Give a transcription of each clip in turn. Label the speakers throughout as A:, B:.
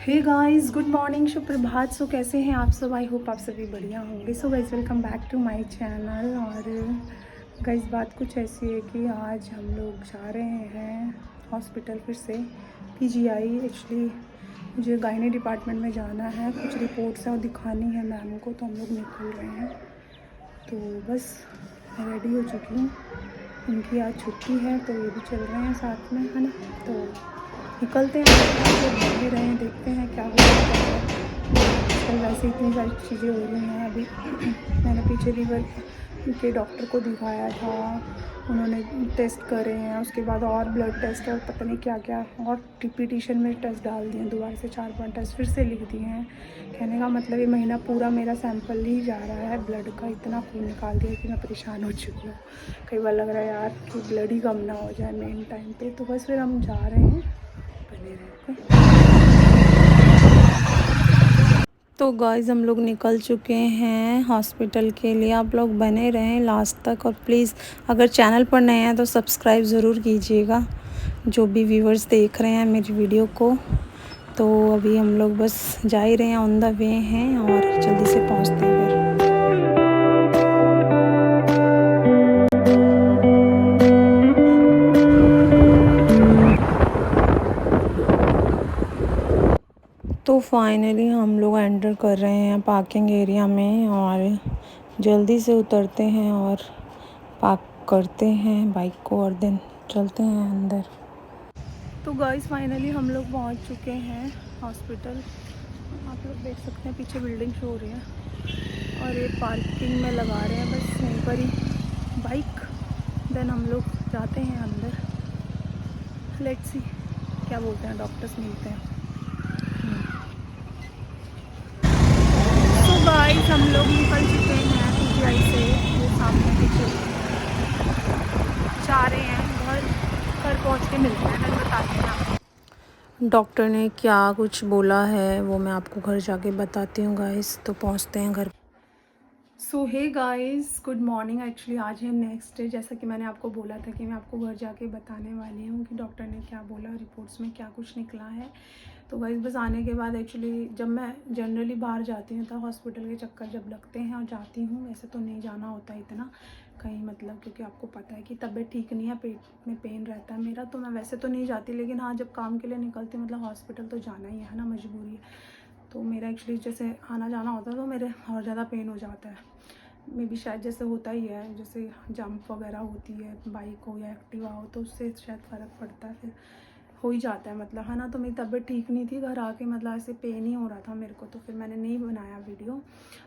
A: हे guys, good morning, सुप्रभात। सो कैसे हैं आप सब? आई होप आप सभी बढ़िया होंगे। So guys, welcome back to my channel. और गाइस, बात कुछ ऐसी है कि आज हम लोग जा रहे हैं हॉस्पिटल फिर से, पीजीआई। एक्चुअली मुझे गायनी डिपार्टमेंट में जाना है, कुछ रिपोर्ट्स हैं और दिखानी है मैम को, तो हम लोग निकल रहे हैं। तो बस मैं रेडी हो चुकी हूँ। इनकी आज छुट्टी है तो ये भी चल रहे हैं साथ में, है ना। तो निकलते हैं, बैठे रहे हैं, देखते हैं क्या हो रहा है। आजकल वैसे इतनी सारी चीज़ें हो रही हैं। अभी मैंने पीछे लीवर के डॉक्टर को दिखाया था, उन्होंने टेस्ट करे हैं, उसके बाद और ब्लड टेस्ट और पता नहीं क्या क्या और पिटीशन में टेस्ट डाल दिए, दोबारा से 4-5 टेस्ट फिर से लिख दिए हैं। कहने का मतलब ये महीना पूरा मेरा सैंपल ही जा रहा है ब्लड का, इतना खून निकाल दिया कि मैं परेशान हो चुकी हूँ। कई बार लग रहा है यार कि ब्लड ही कम ना हो जाए मेन टाइम पे। तो बस फिर हम जा रहे हैं, बने रहे। तो गाइस, हम लोग निकल चुके हैं हॉस्पिटल के लिए। आप लोग बने रहें लास्ट तक, और प्लीज़ अगर चैनल पर नए हैं तो सब्सक्राइब ज़रूर कीजिएगा, जो भी व्यूवर्स देख रहे हैं मेरी वीडियो को। तो अभी हम लोग बस जा ही रहे हैं, ऑन द वे हैं और जल्दी से पहुंचते हैं फिर। तो फाइनली हम लोग एंटर कर रहे हैं पार्किंग एरिया में, और जल्दी से उतरते हैं और पार्क करते हैं बाइक को और देन चलते हैं अंदर। तो गाइस, फाइनली हम लोग पहुंच चुके हैं हॉस्पिटल। आप लोग देख सकते हैं पीछे बिल्डिंग शो हो रही है, और ये पार्किंग में लगा रहे हैं बस यहीं पर ही बाइक। देन हम लोग जाते हैं अंदर। लेट्स सी क्या बोलते हैं डॉक्टर्स, मिलते हैं। तो गाइस, हम लोग निकल चुके हैं पीजीआई से। ये सामने पीछे जा रहे हैं घर पहुंच के मिलते हैं, मैं बताती हूँ आपको डॉक्टर ने क्या कुछ बोला है, वो मैं आपको घर जाके बताती हूँ गाइस। तो पहुंचते हैं घर। So hey guys, good morning. Actually आज है नेक्स्ट डे, जैसा कि मैंने आपको बोला था कि मैं आपको घर जाके बताने वाली हूँ कि डॉक्टर ने क्या बोला, रिपोर्ट्स में क्या कुछ निकला है। तो गाइस, बस आने के बाद एक्चुअली जब मैं जनरली बाहर जाती हूँ तो हॉस्पिटल के चक्कर जब लगते हैं और जाती हूँ, वैसे तो नहीं जाना होता इतना कहीं, मतलब क्योंकि आपको पता है कि तबीयत ठीक नहीं है, पेट में पेन रहता है मेरा, तो मैं वैसे तो नहीं जाती। लेकिन हाँ, जब काम के लिए निकलती हूँ मतलब हॉस्पिटल तो जाना ही है ना, मजबूरी है। तो मेरा एक्चुअली जैसे आना जाना होता है तो मेरे और ज़्यादा पेन हो जाता है। मे भी शायद जैसे होता ही है, जैसे जंप वगैरह होती है, बाइक हो या एक्टिवा हो, तो उससे शायद फ़र्क पड़ता है, फिर हो ही जाता है मतलब, है ना। तो मेरी तबीयत ठीक नहीं थी, घर आके मतलब ऐसे पेन ही हो रहा था मेरे को, तो फिर मैंने नहीं बनाया वीडियो,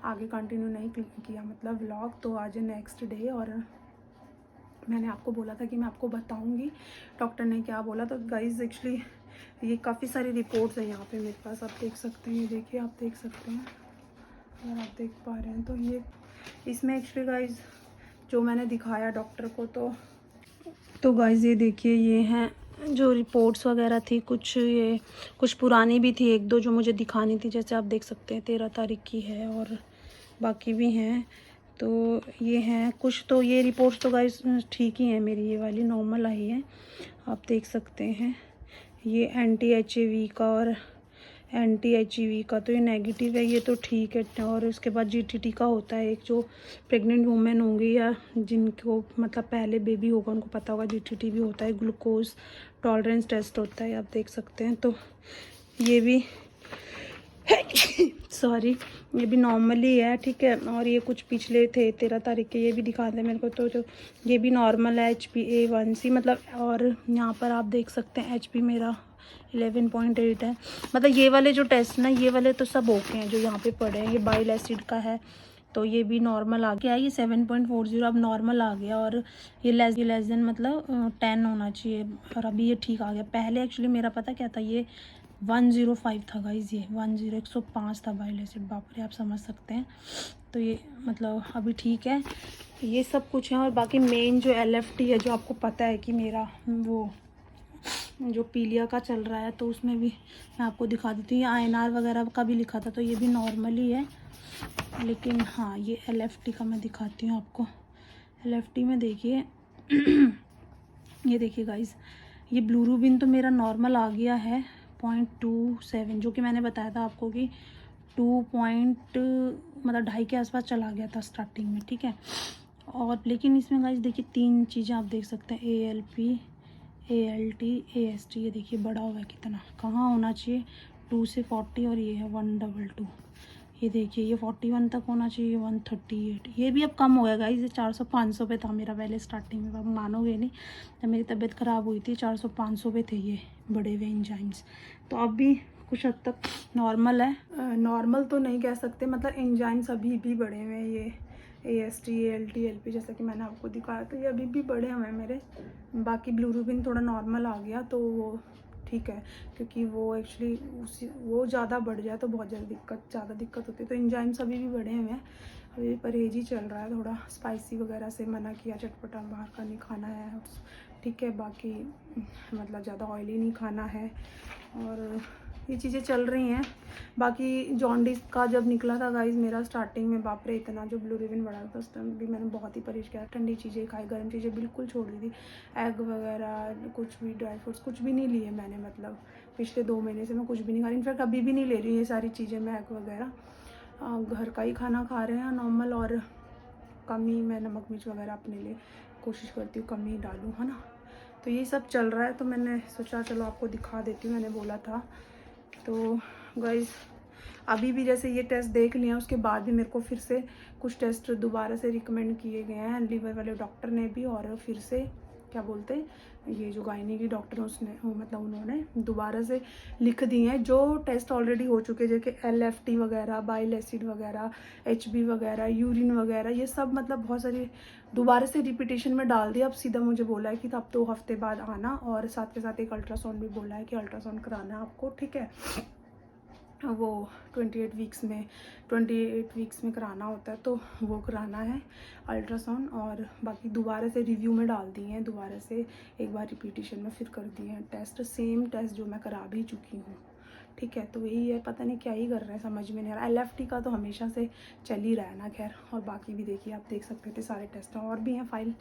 A: आगे कंटिन्यू नहीं किया मतलब व्लॉग। तो आज है नेक्स्ट डे, और मैंने आपको बोला था कि मैं आपको बताऊंगी डॉक्टर ने क्या बोला। तो गाइज, एक्चुअली ये काफ़ी सारी रिपोर्ट्स हैं यहाँ पे मेरे पास, आप देख सकते हैं। ये देखिए, आप देख सकते हैं, अगर आप देख पा रहे हैं तो ये इसमें एक्चुअली गाइज जो मैंने दिखाया डॉक्टर को, तो गाइज ये देखिए, ये हैं जो रिपोर्ट्स वगैरह थी, कुछ पुरानी भी थी, एक दो जो मुझे दिखानी थी। जैसे आप देख सकते हैं 13 तारीख की है, और बाकी भी हैं। तो ये हैं कुछ, तो ये रिपोर्ट्स तो गाइस ठीक ही हैं मेरी, ये वाली नॉर्मल आई है, आप देख सकते हैं। ये एंटी एचआईवी का और एंटी एचआईवी का, तो ये नेगेटिव है, ये तो ठीक है। और उसके बाद जीटीटी का होता है एक, जो प्रेग्नेंट वुमेन होंगी या जिनको मतलब पहले बेबी होगा उनको पता होगा, जीटीटी भी होता है, ग्लूकोज टॉलरेंस टेस्ट होता है, आप देख सकते हैं। तो ये भी सॉरी, ये भी नॉर्मली है, ठीक है। और ये कुछ पिछले थे 13 तारीख के, ये भी दिखा दें मेरे को। तो जो ये भी नॉर्मल है, HbA1c मतलब। और यहाँ पर आप देख सकते हैं HP मेरा 11.8 है। मतलब ये वाले जो टेस्ट ना, ये वाले तो सब ओके हैं जो यहाँ पे पड़े हैं। ये बाइल एसिड का है, तो ये भी नॉर्मल आ गया। ये 7.40 अब नॉर्मल आ गया, और ये लेस देन मतलब 10 होना चाहिए, और अभी ये ठीक आ गया। पहले एक्चुअली मेरा पता क्या था, ये 105 था गाइज, ये 105 था बाइल एसिड, बाप रे, आप समझ सकते हैं। तो ये मतलब अभी ठीक है, ये सब कुछ है। और बाकी मेन जो LFT है, जो आपको पता है कि मेरा वो जो पीलिया का चल रहा है, तो उसमें भी मैं आपको दिखा देती हूँ। ये INR वगैरह का भी लिखा था, तो ये भी नॉर्मल ही है। लेकिन हाँ, ये LFT का मैं दिखाती हूँ आपको। LFT में देखिए ये देखिए गाइज, ये ब्लूरूबिन तो मेरा नॉर्मल आ गया है, 8.27, जो कि मैंने बताया था आपको कि 2 पॉइंट मतलब 2.5 के आसपास चला गया था स्टार्टिंग में, ठीक है। और लेकिन इसमें गाइस देखिए 3 चीज़ें आप देख सकते हैं, ALP, ALT, AST, ये देखिए बढ़ा हुआ है कितना, कहाँ होना चाहिए 2 से 40 और ये है 122, ये देखिए ये 41 तक होना चाहिए, 138, ये भी अब कम हो गया गाइस, ये 400-500 पे था मेरा पहले स्टार्टिंग में, आप मानोगे नहीं, जब मेरी तबीयत ख़राब हुई थी 400-500 पे थे ये बड़े हुए एंजाइम्स। तो अब भी कुछ हद तक नॉर्मल है, नॉर्मल तो नहीं कह सकते, मतलब एंजाइम्स अभी भी बढ़े हुए हैं, ये AST, ALT, LP जैसा कि मैंने आपको दिखाया, तो ये अभी भी बढ़े हुए हैं मेरे। बाकी बिलिरुबिन थोड़ा नॉर्मल आ गया तो वो ठीक है, क्योंकि वो एक्चुअली वो ज़्यादा बढ़ जाए तो बहुत ज़्यादा दिक्कत होती है। तो एंजाइम्स अभी भी बढ़े हुए हैं, अभी परहेज ही चल रहा है, थोड़ा स्पाइसी वगैरह से मना किया, चटपटा बाहर का नहीं खाना है, ठीक है। बाकी मतलब ज़्यादा ऑयली नहीं खाना है, और ये चीज़ें चल रही हैं। बाकी जॉन्डिस का जब निकला था गाइस मेरा स्टार्टिंग में, बाप रे इतना जो बिलिरुबिन बढ़ा था उस टाइम भी मैंने बहुत ही परहेज किया, ठंडी चीज़ें खाई, गर्म चीज़ें बिल्कुल छोड़ दी थी, एग वगैरह कुछ भी, ड्राई फ्रूट्स कुछ भी नहीं लिए मैंने, मतलब पिछले 2 महीने से मैं कुछ भी नहीं खा रही, इनफैक्ट अभी भी नहीं ले रही हूँ ये सारी चीज़ें मैं, एग वगैरह घर का ही खाना खा रहे हैं नॉर्मल, और कम ही मैं नमक मिर्च वगैरह अपने लिए कोशिश करती हूँ कम ही डालूँ, है ना। तो ये सब चल रहा है, तो मैंने सोचा चलो आपको दिखा देती हूँ, मैंने बोला था। तो गाइस अभी भी जैसे ये टेस्ट देख लिया, उसके बाद भी मेरे को फिर से कुछ टेस्ट दोबारा से रिकमेंड किए गए हैं लीवर वाले डॉक्टर ने भी, और फिर से क्या बोलते हैं, ये जो गायनी की डॉक्टर है उसने मतलब उन्होंने दोबारा से लिख दिए हैं जो टेस्ट ऑलरेडी हो चुके, जैसे LFT वगैरह, बाइल एसिड वगैरह, HB वगैरह, यूरिन वगैरह, ये सब मतलब बहुत सारी दोबारा से रिपीटेशन में डाल दिया। अब सीधा मुझे बोला है कि अब 2 हफ्ते बाद आना, और साथ के साथ एक अल्ट्रासाउंड भी बोला है कि अल्ट्रासाउंड कराना है आपको, ठीक है। वो 28 वीक्स में कराना होता है, तो वो कराना है अल्ट्रासाउंड, और बाकी दोबारा से रिव्यू में डाल दिए हैं, दोबारा से एक बार रिपीटेशन में फिर कर दिए हैं टेस्ट, सेम टेस्ट जो मैं करा भी चुकी हूँ, ठीक है। तो यही है, पता नहीं क्या ही कर रहे हैं, समझ में नहीं आ रहा। LFT का तो हमेशा से चल ही रहा है ना, खैर। और बाकी भी देखिए, आप देख सकते थे सारे टेस्ट और भी हैं, फाइल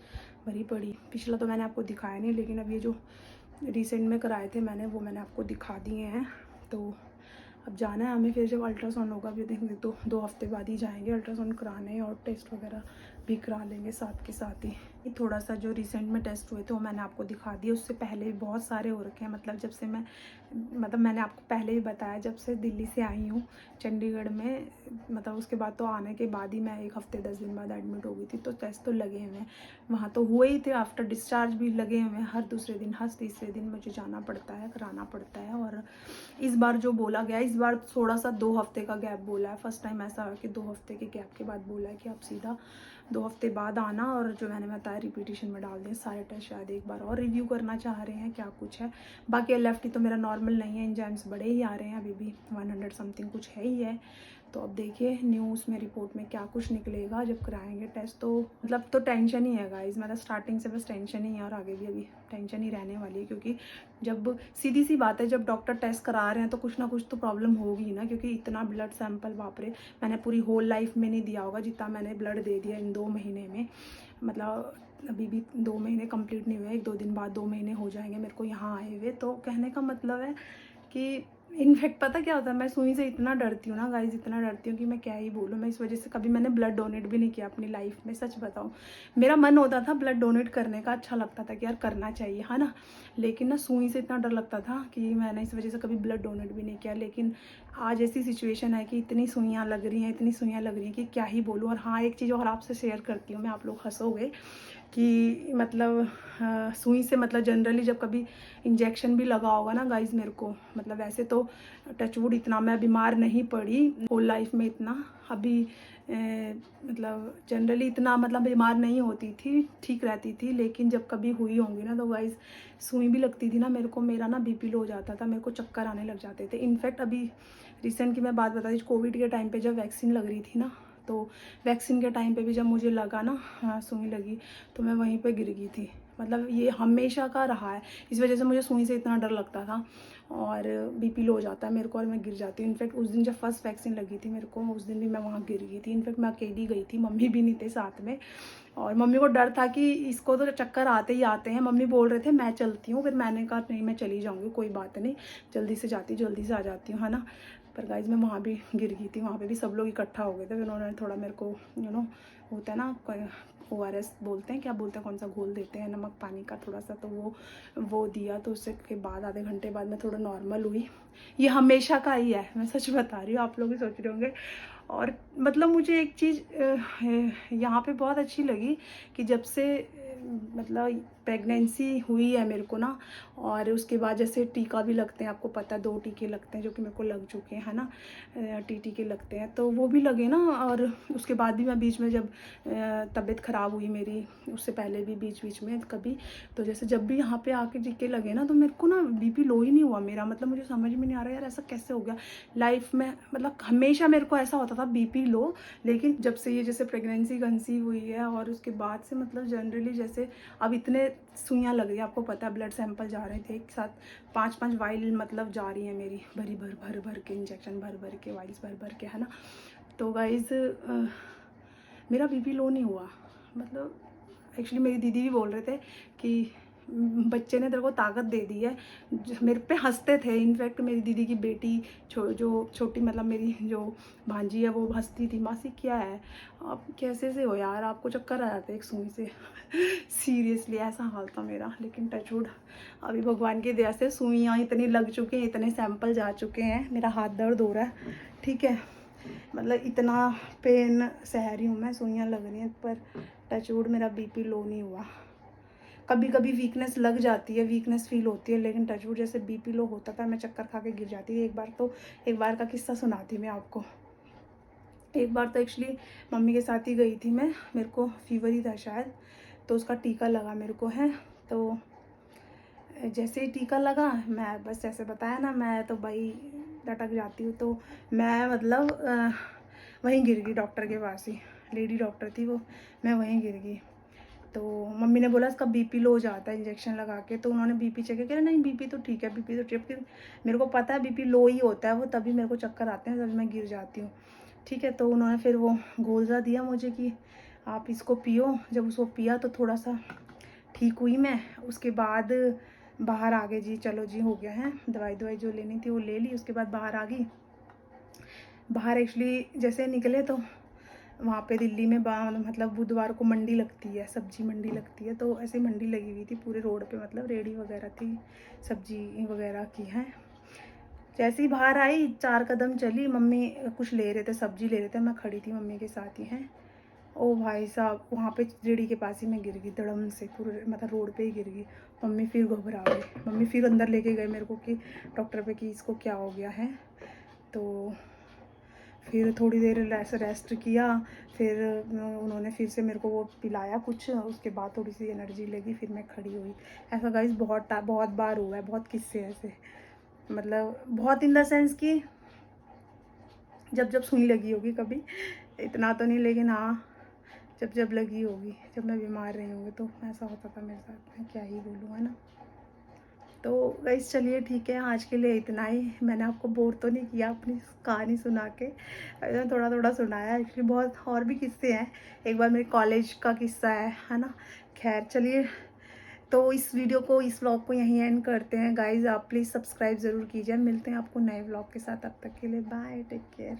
A: भरी पड़ी। पिछला तो मैंने आपको दिखाया नहीं, लेकिन अब ये जो रिसेंट में कराए थे मैंने, वो मैंने आपको दिखा दिए हैं। तो अब जाना है हमें, फिर जब अल्ट्रासाउंड होगा अभी देखेंगे, तो 2 हफ्ते बाद ही जाएंगे अल्ट्रासाउंड कराने, और टेस्ट वगैरह भी करा लेंगे साथ के साथ ही। थोड़ा सा जो रिसेंट में टेस्ट हुए थे वो मैंने आपको दिखा दिया, उससे पहले भी बहुत सारे हो रखे हैं, मतलब जब से मैंने आपको पहले भी बताया, जब से दिल्ली से आई हूँ चंडीगढ़ में, मतलब उसके बाद तो आने के बाद ही मैं 1 हफ्ते 10 दिन बाद एडमिट हो गई थी, तो टेस्ट तो लगे हुए हैं वहाँ, तो हुए ही थे, आफ्टर डिस्चार्ज भी लगे हुए हैं, हर दूसरे दिन हर तीसरे दिन मुझे जाना पड़ता है, कराना पड़ता है। और इस बार जो बोला गया, इस बार थोड़ा सा 2 हफ्ते का गैप बोला है, फर्स्ट टाइम ऐसा है कि 2 हफ्ते के गैप के बाद बोला है कि आप सीधा 2 हफ्ते बाद आना, और जो मैंने बताया रिपीटेशन में डाल दें सारे टेस्ट, शायद एक बार और रिव्यू करना चाह रहे हैं, क्या कुछ है। बाकी LFT तो मेरा नॉर्मल नहीं है, एंजाइम्स बड़े ही आ रहे हैं, अभी भी 100 समथिंग कुछ है ही है। तो अब देखिए न्यूज़ में रिपोर्ट में क्या कुछ निकलेगा जब कराएंगे टेस्ट, तो मतलब तो टेंशन ही है गाइस, मतलब स्टार्टिंग से बस टेंशन ही है, और आगे भी अभी टेंशन ही रहने वाली है, क्योंकि जब सीधी सी बात है, जब डॉक्टर टेस्ट करा रहे हैं तो कुछ ना कुछ तो प्रॉब्लम होगी ना, क्योंकि इतना ब्लड सैंपल बाप रे, मैंने पूरी होल लाइफ में नहीं दिया होगा जितना मैंने ब्लड दे दिया इन 2 महीने में। मतलब अभी भी 2 महीने कंप्लीट नहीं हुए, 1-2 दिन बाद 2 महीने हो जाएंगे मेरे को यहाँ आए हुए। तो कहने का मतलब है कि इनफैक्ट पता क्या होता है, मैं सुई से इतना डरती हूँ ना गाइज, इतना डरती हूँ कि मैं क्या ही बोलूँ। मैं इस वजह से कभी मैंने ब्लड डोनेट भी नहीं किया अपनी लाइफ में, सच बताऊँ। मेरा मन होता था ब्लड डोनेट करने का, अच्छा लगता था कि यार करना चाहिए, है ना, लेकिन ना सुई से इतना डर लगता था कि मैंने इस वजह से कभी ब्लड डोनेट भी नहीं किया। लेकिन आज ऐसी सिचुएशन है कि इतनी सुइयाँ लग रही हैं कि क्या ही बोलूँ। और हाँ, एक चीज़ और आपसे शेयर करती हूँ मैं, आप लोग हंसोगे कि मतलब सुई से, मतलब जनरली जब कभी इंजेक्शन भी लगा होगा ना गाइज मेरे को, मतलब वैसे तो टचवुड इतना मैं बीमार नहीं पड़ी होल लाइफ में, इतना अभी मतलब जनरली इतना मतलब बीमार नहीं होती थी, ठीक रहती थी। लेकिन जब कभी हुई होंगी ना तो गाइज सुई भी लगती थी ना मेरे को, मेरा ना BP लो हो जाता था, मेरे को चक्कर आने लग जाते थे। इनफैक्ट अभी रिसेंट की मैं बात बता दी, कोविड के टाइम पे जब वैक्सीन लग रही थी ना, तो वैक्सीन के टाइम पे भी जब मुझे लगा ना, हाँ सुई लगी, तो मैं वहीं पे गिर गई थी। मतलब ये हमेशा का रहा है। इस वजह से मुझे सुई से इतना डर लगता था और बीपी लो हो जाता है मेरे को और मैं गिर जाती हूँ। इनफैक्ट उस दिन जब फर्स्ट वैक्सीन लगी थी मेरे को, उस दिन भी मैं वहाँ गिर गई थी। इनफैक्ट मैं अकेली गई थी, मम्मी भी नहीं थे साथ में, और मम्मी को डर था कि इसको तो चक्कर आते ही आते हैं। मम्मी बोल रहे थे मैं चलती हूँ, फिर मैंने कहा नहीं मैं चली जाऊँगी, कोई बात नहीं, जल्दी से जाती जल्दी से आ जाती हूँ, है ना। पर गाइज मैं वहाँ भी गिर गई थी, वहाँ पे भी सब लोग इकट्ठा हो गए थे। फिर उन्होंने थोड़ा मेरे को होता है ना ORS बोलते हैं, क्या बोलते हैं, कौन सा घोल देते हैं नमक पानी का थोड़ा सा, तो वो दिया। तो उससे के बाद आधे घंटे बाद मैं थोड़ा नॉर्मल हुई। ये हमेशा का ही है, मैं सच बता रही हूँ, आप लोग भी सोच रहे होंगे। और मतलब मुझे एक चीज़ यहाँ पे बहुत अच्छी लगी कि जब से मतलब प्रेगनेंसी हुई है मेरे को ना, और उसके बाद जैसे टीका भी लगते हैं, आपको पता है 2 टीके लगते हैं जो कि मेरे को लग चुके हैं ना, टीके लगते हैं, तो वो भी लगे ना। और उसके बाद भी मैं बीच में जब तबीयत ख़राब हुई मेरी, उससे पहले भी बीच में कभी, तो जैसे जब भी यहाँ पे आके टीके लगे ना, तो मेरे को ना बीपी लो ही नहीं हुआ मेरा। मतलब मुझे समझ में नहीं आ रहा यार ऐसा कैसे हो गया लाइफ में। मतलब हमेशा मेरे को ऐसा होता था बीपी लो, लेकिन जब से ये जैसे प्रेगनेंसी कंसीव हुई है और उसके बाद से मतलब जनरली जैसे अब इतने सुइयाँ लग रही है, आपको पता है ब्लड सैंपल जा रहे थे एक साथ 5-5 वाइल मतलब जा रही है मेरी, भरी भर के इंजेक्शन भर के वाइल्स भर के, है ना। तो गाइज मेरा बीपी लो नहीं हुआ। मतलब एक्चुअली मेरी दीदी भी बोल रहे थे कि बच्चे ने तेरे को ताकत दे दी है, मेरे पे हंसते थे। इनफैक्ट मेरी दीदी की बेटी जो छोटी मतलब मेरी जो भांजी है वो हंसती थी, मासी क्या है आप कैसे से हो यार, आपको चक्कर आ जाते एक सुई से। सीरियसली ऐसा हाल था मेरा। लेकिन टचवुड अभी भगवान की दया से सुइयाँ इतनी लग चुकी हैं, इतने सैंपल जा चुके हैं, मेरा हाथ दर्द हो रहा है, ठीक है। मतलब इतना पेन सह रही हूँ मैं, सुइयाँ लग रही हैं, पर टचवुड मेरा बीपी लो नहीं हुआ। कभी कभी वीकनेस लग जाती है, वीकनेस फील होती है, लेकिन टचवुड जैसे बीपी लो होता था मैं चक्कर खा के गिर जाती थी। एक बार का किस्सा सुनाती मैं आपको। एक बार तो एक्चुअली मम्मी के साथ ही गई थी मैं, मेरे को फीवर ही था शायद, तो उसका टीका लगा मेरे को है। तो जैसे ही टीका लगा मैं बस जैसे बताया ना, मैं तो भाई लटक जाती हूँ। तो मैं मतलब वहीं गिर गई डॉक्टर के पास ही, लेडी डॉक्टर थी वो, मैं वहीं गिर गई। तो मम्मी ने बोला इसका बीपी लो हो जाता है इंजेक्शन लगा के, तो उन्होंने बीपी चेक किया, नहीं बीपी तो ठीक है, बीपी तो ठीक है। मेरे को पता है बीपी लो ही होता है वो, तभी मेरे को चक्कर आते हैं, तभी मैं गिर जाती हूँ, ठीक है। तो उन्होंने फिर वो घोल सा दिया मुझे कि आप इसको पियो। जब उसको पिया तो थोड़ा सा ठीक हुई मैं। उसके बाद बाहर आ गए जी, चलो जी हो गया है, दवाई जो लेनी थी वो ले ली। उसके बाद बाहर आ गई। बाहर एक्चुअली जैसे निकले तो वहाँ पे दिल्ली में मतलब बुधवार को मंडी लगती है, सब्जी मंडी लगती है, तो ऐसे मंडी लगी हुई थी पूरे रोड पे, मतलब रेडी वगैरह थी सब्जी वगैरह की हैं। जैसे ही बाहर आई 4 कदम चली, मम्मी कुछ ले रहे थे, सब्जी ले रहे थे, मैं खड़ी थी मम्मी के साथ ही हैं। ओ भाई साहब वहाँ पे रेडी के पास ही मैं गिर गई धड़म से, पूरे मतलब रोड पे ही गिर गई। मम्मी फिर घबरा गई, मम्मी फिर अंदर लेके गए मेरे को कि डॉक्टर पे कि इसको क्या हो गया है। तो फिर थोड़ी देर रेस्ट किया, फिर उन्होंने फिर से मेरे को वो पिलाया कुछ, उसके बाद थोड़ी सी एनर्जी लगी, फिर मैं खड़ी हुई। ऐसा गाइस बहुत बार हुआ है, बहुत किस्से ऐसे, मतलब बहुत इन द सेंस कि जब सुई लगी होगी कभी, इतना तो नहीं लेकिन हाँ जब लगी होगी, जब मैं बीमार रही होंगी, तो ऐसा होता था मेरे साथ, मैं क्या ही बोलूँ, है ना। तो गाइस चलिए ठीक है, आज के लिए इतना ही। मैंने आपको बोर तो नहीं किया अपनी कहानी सुना के, थोड़ा थोड़ा सुनाया। एक्चुअली बहुत और भी किस्से हैं, एक बार मेरे कॉलेज का किस्सा है ना। खैर चलिए, तो इस वीडियो को, इस व्लॉग को यहीं एंड करते हैं गाइज। आप प्लीज़ सब्सक्राइब ज़रूर कीजिए, मिलते हैं आपको नए व्लॉग के साथ, तब तक के लिए बाय, टेक केयर।